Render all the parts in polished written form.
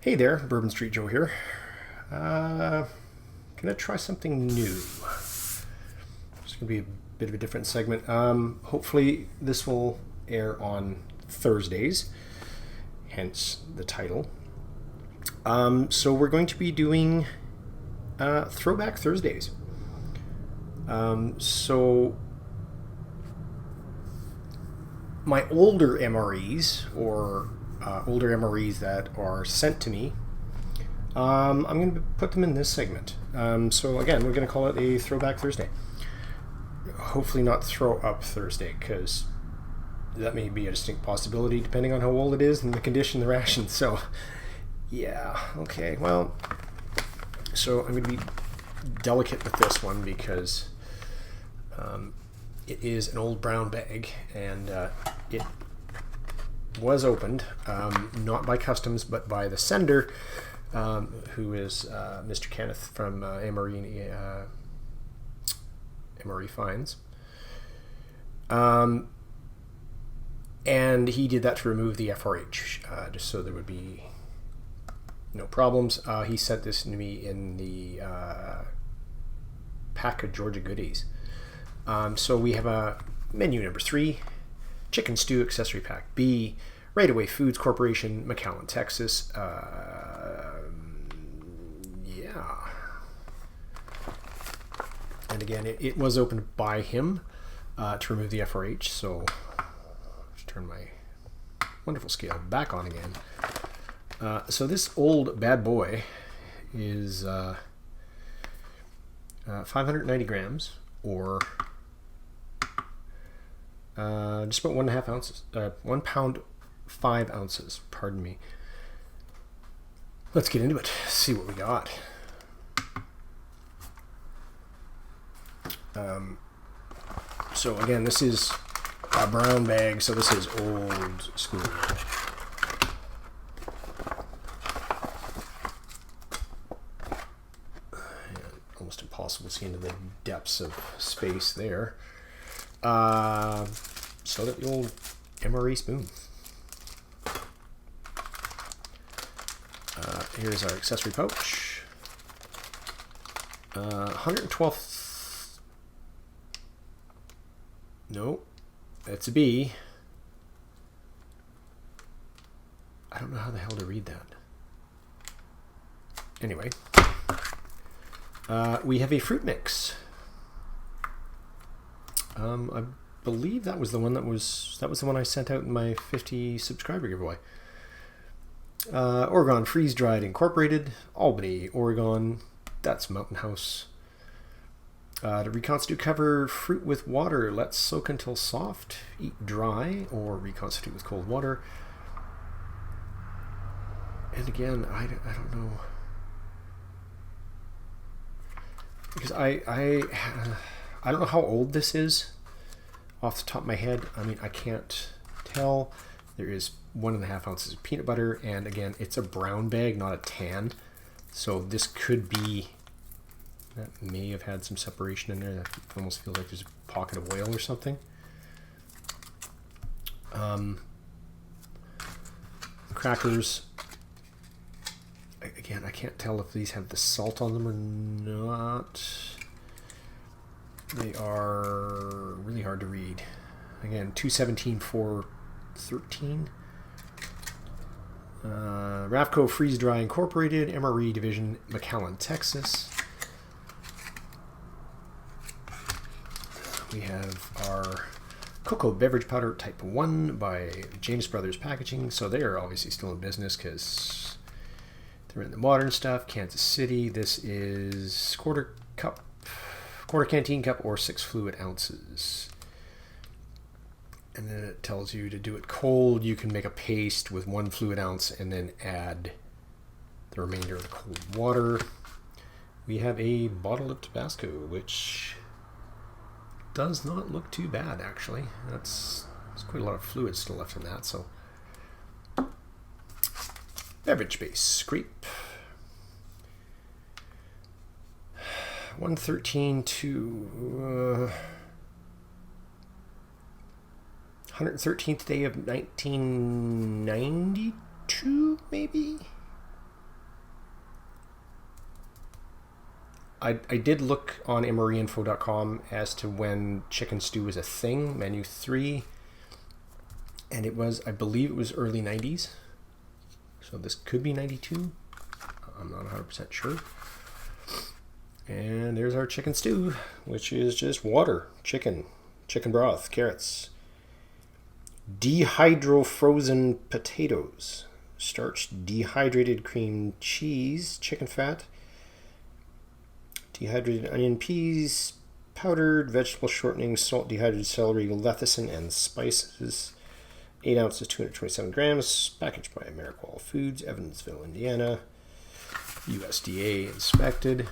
Hey there, Bourbon Street Joe here. Gonna try something new. It's gonna be a bit of a different segment. Hopefully this will air on Thursdays, hence the title. So we're going to be doing Throwback Thursdays. So my older MREs, or older MREs that are sent to me, I'm going to put them in this segment. So again, we're going to call it a Throwback Thursday. Hopefully not Throw Up Thursday, because that may be a distinct possibility depending on how old it is and the condition of the ration. So yeah, okay, well, so I'm going to be delicate with this one because it is an old brown bag, and it was opened, not by customs, but by the sender, who is Mr. Kenneth from MRE Fines. And he did that to remove the FRH, just so there would be no problems. He sent this to me in the pack of Georgia goodies. So we have a menu number 3, Chicken Stew Accessory Pack B, Right Away Foods Corporation, McAllen, Texas. Yeah. And again, it was opened by him to remove the FRH, so let's turn my wonderful scale back on again. So this old bad boy is 590 grams, or just about 1.5 ounces, 1 pound 5 ounces, pardon me. Let's get into it, see what we got. So again, this is a brown bag, so this is old school. And almost impossible to see into the depths of space there. So that the old MRE spoon. Here's our accessory pouch. 112th. No, that's a B. I don't know how the hell to read that. Anyway, we have a fruit mix. I believe that was the one that was the one I sent out in my 50 subscriber giveaway. Oregon Freeze Dried Incorporated, Albany, Oregon. That's Mountain House. To reconstitute, cover fruit with water. Let soak until soft. Eat dry or reconstitute with cold water. And again, I don't know, because I don't know how old this is off the top of my head. I mean, I can't tell. There is 1.5 ounces of peanut butter, and again, it's a brown bag, not a tan. So this could be, that may have had some separation in there. That almost feels like there's a pocket of oil or something. Crackers. Again, I can't tell if these have the salt on them or not. They are really hard to read. Again, 217.413. Rafco Freeze Dry Incorporated, MRE Division, McAllen, Texas. We have our Cocoa Beverage Powder Type 1 by James Brothers Packaging. So they are obviously still in business because they're in the modern stuff. Kansas City. This is quarter canteen cup, or 6 fluid ounces. And then it tells you to do it cold. You can make a paste with 1 fluid ounce and then add the remainder of the cold water. We have a bottle of Tabasco, which does not look too bad, actually. There's quite a lot of fluid still left in that. So, beverage base, grape. 113 to 113th day of 1992, maybe? I did look on MREinfo.com as to when chicken stew was a thing, menu 3, and it was, I believe it was early 90s. So this could be 92. I'm not 100% sure. And there's our chicken stew, which is just water, chicken broth, carrots, dehydro-frozen potatoes, starched dehydrated cream cheese, chicken fat, dehydrated onion, peas, powdered vegetable shortening, salt, dehydrated celery, lecithin, and spices. 8 ounces, 227 grams, packaged by Ameriqual Foods, Evansville, Indiana. USDA inspected.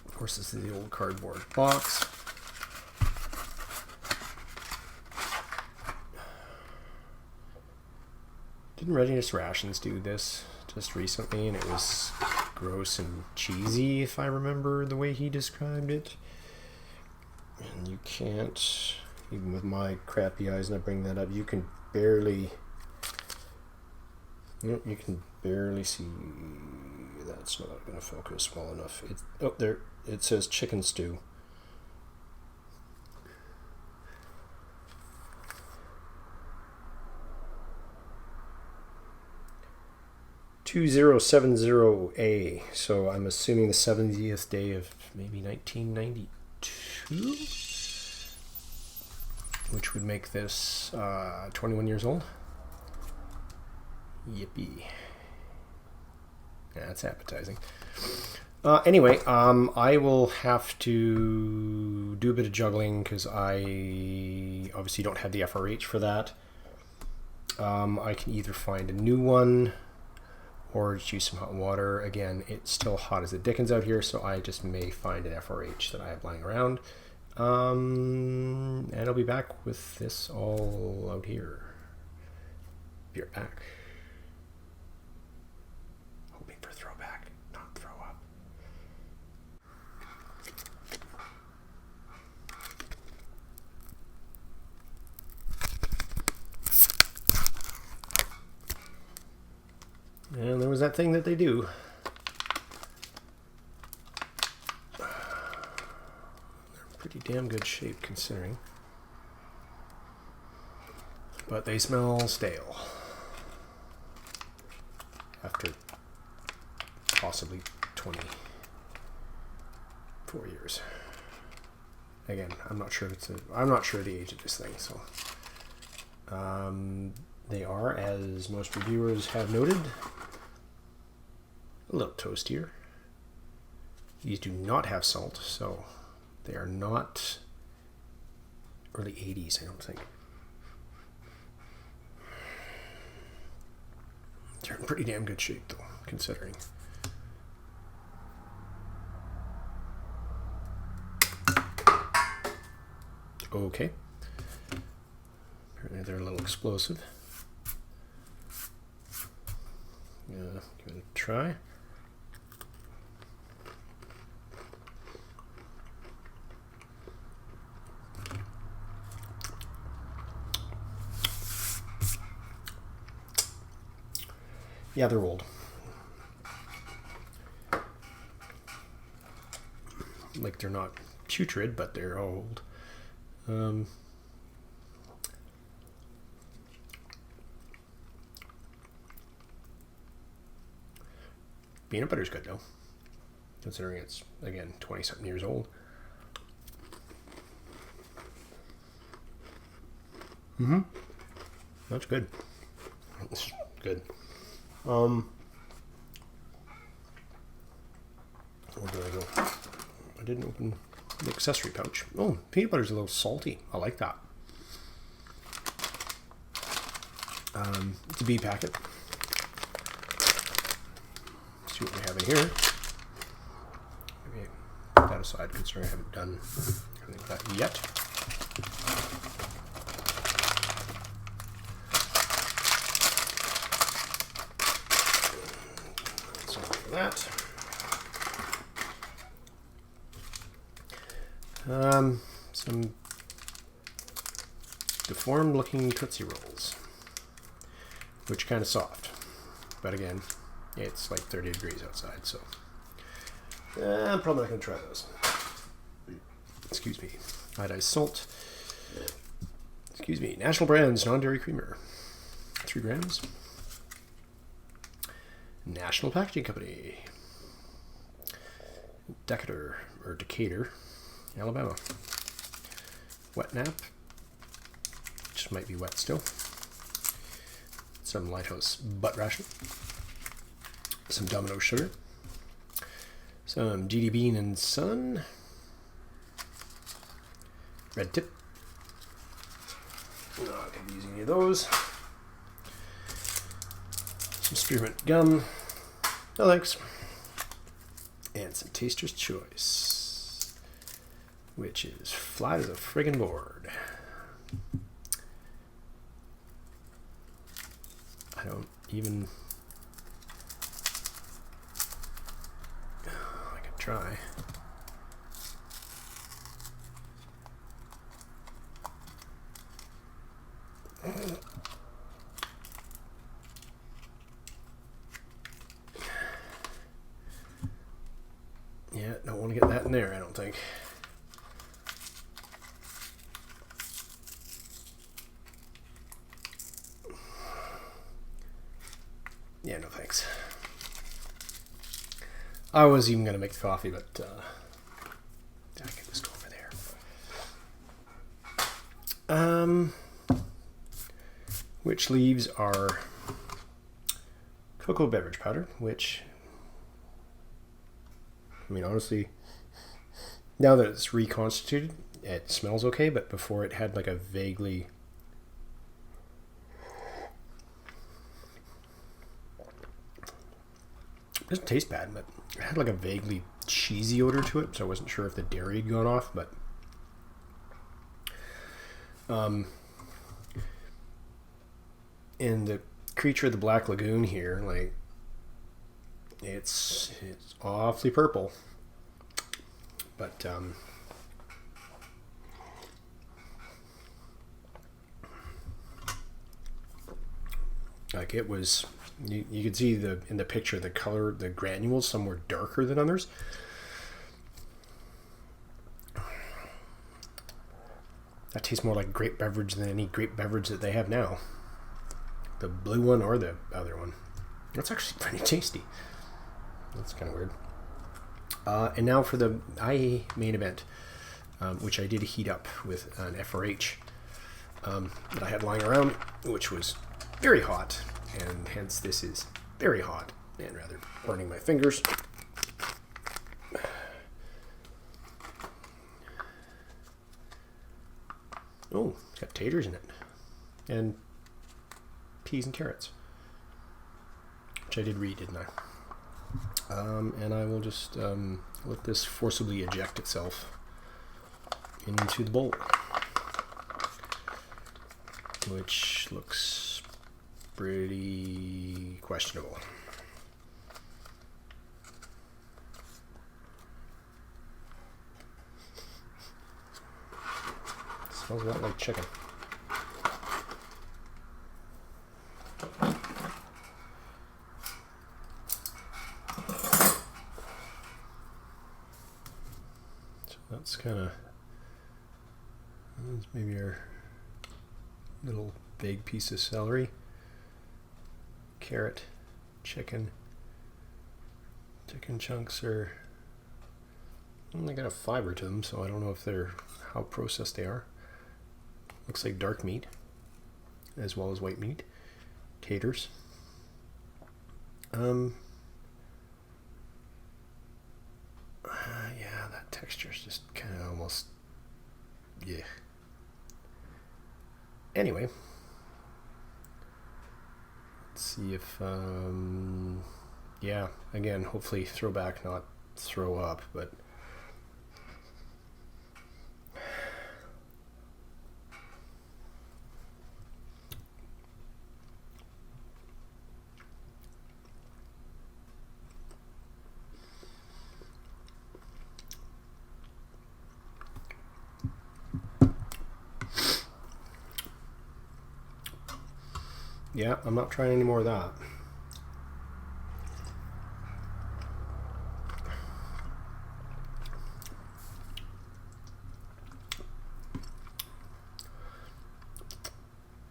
Of course, this is the old cardboard box. Didn't Readiness Rations do this just recently, and it was gross and cheesy, if I remember the way he described it. And you can't, even with my crappy eyes, and I bring that up, you can barely see. That's not going to focus well enough. Oh, there it says chicken stew. $2070A. So I'm assuming the 70th day of maybe 1992, which would make this 21 years old. Yippee. Yeah, that's appetizing. Anyway, I will have to do a bit of juggling because I obviously don't have the FRH for that. I can either find a new one or just use some hot water. Again, it's still hot as the dickens out here, so I just may find an FRH that I have lying around. And I'll be back with this all out here. Be right back. Hoping for throwback, not throw up. And there was that thing that they do. They're in pretty damn good shape considering. But they smell stale. After possibly 24 years. Again, I'm not sure I'm not sure the age of this thing, so they are, as most reviewers have noted, a little toastier. These do not have salt, so they are not early 80s, I don't think. They're in pretty damn good shape, though, considering. Okay. Apparently they're a little explosive. Yeah, give it a try. Yeah, they're old. Like, they're not putrid, but they're old. Peanut butter's good, though, considering it's, again, 20-something years old. Mm-hmm. That's good. That's good. Where did I go? I didn't open the accessory pouch. Oh, peanut butter's a little salty. I like that. It's a B packet. See what we have in here. Maybe put that aside, considering I haven't done anything with that yet. That's all for that. Some deformed looking Tootsie Rolls, which kind of soft, but again, it's like 30 degrees outside, so I'm probably not going to try those. Excuse me. Iodized salt. Excuse me. National Brands non-dairy creamer. 3 grams. National Packaging Company. Decatur, or Decatur, Alabama. Wet nap. Just might be wet still. Some Lighthouse butt ration. Some Domino sugar. Some GD Bean and Sun. Red tip. Not going to be using any of those. Some spearmint gum. No thanks. And some Taster's Choice, which is flat as a friggin' board. I don't even... I can try. Yeah, don't want to get that in there, I don't think. Yeah, no thanks. I was even going to make the coffee, but I can just go over there. Which leaves our cocoa beverage powder, which... I mean, honestly, now that it's reconstituted, it smells okay, but before it had like a vaguely... It doesn't taste bad, but it had like a vaguely cheesy odor to it, so I wasn't sure if the dairy had gone off, but... in the Creature of the Black Lagoon here, like... It's awfully purple, but like it was, you could see in the picture the color, the granules, some were darker than others. That tastes more like grape beverage than any grape beverage that they have now. The blue one or the other one. That's actually pretty tasty. That's kind of weird. And now for the main event, which I did heat up with an FRH that I had lying around, which was very hot, and hence this is very hot and rather burning my fingers. Oh, it's got taters in it, and peas and carrots, which I did read, didn't I? And I will just let this forcibly eject itself into the bowl, which looks pretty questionable. Smells a lot like chicken. That's kind of, maybe our little vague piece of celery, carrot, chicken chunks are, they got a fiber to them, so I don't know if they're, how processed they are. Looks like dark meat as well as white meat. Taters. Yeah, that texture is just kind of almost, yeah. Anyway, let's see if, yeah, again, hopefully throwback, not throw up, but yeah, I'm not trying any more of that.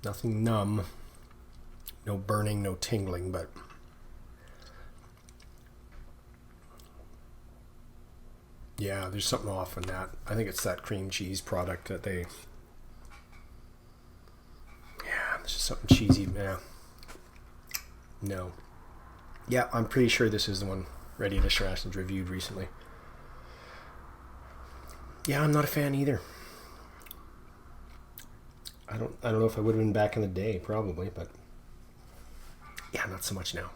Nothing numb. No burning, no tingling, but yeah, there's something off in that. I think it's that cream cheese product that they... Yeah, there's just something cheesy. Yeah. No. Yeah, I'm pretty sure this is the one Ready Dish Rations reviewed recently. Yeah, I'm not a fan either. I don't know if I would have been back in the day, probably, but yeah, not so much now.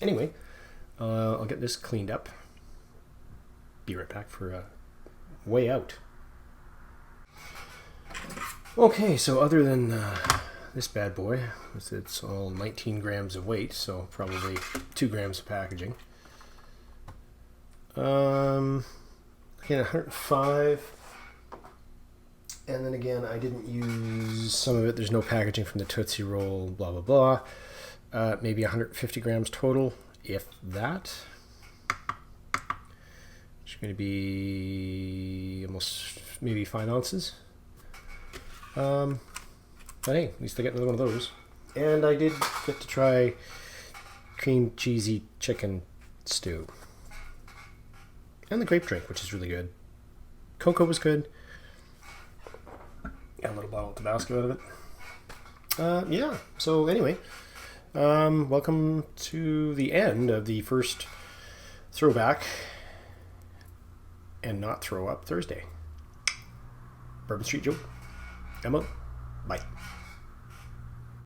Anyway, I'll get this cleaned up. Be right back for a way out. Okay, so other than this bad boy, it's all 19 grams of weight, so probably 2 grams of packaging. Again, 105. And then again, I didn't use some of it. There's no packaging from the Tootsie Roll, blah, blah, blah. Maybe 150 grams total, if that. It's going to be almost maybe 5 ounces. But hey, at least I got another one of those. And I did get to try cream cheesy chicken stew. And the grape drink, which is really good. Cocoa was good. Got a little bottle of Tabasco out of it. Yeah, so anyway, welcome to the end of the first Throwback and Not Throw Up Thursday. Bourbon Street Joe. Emma, bye.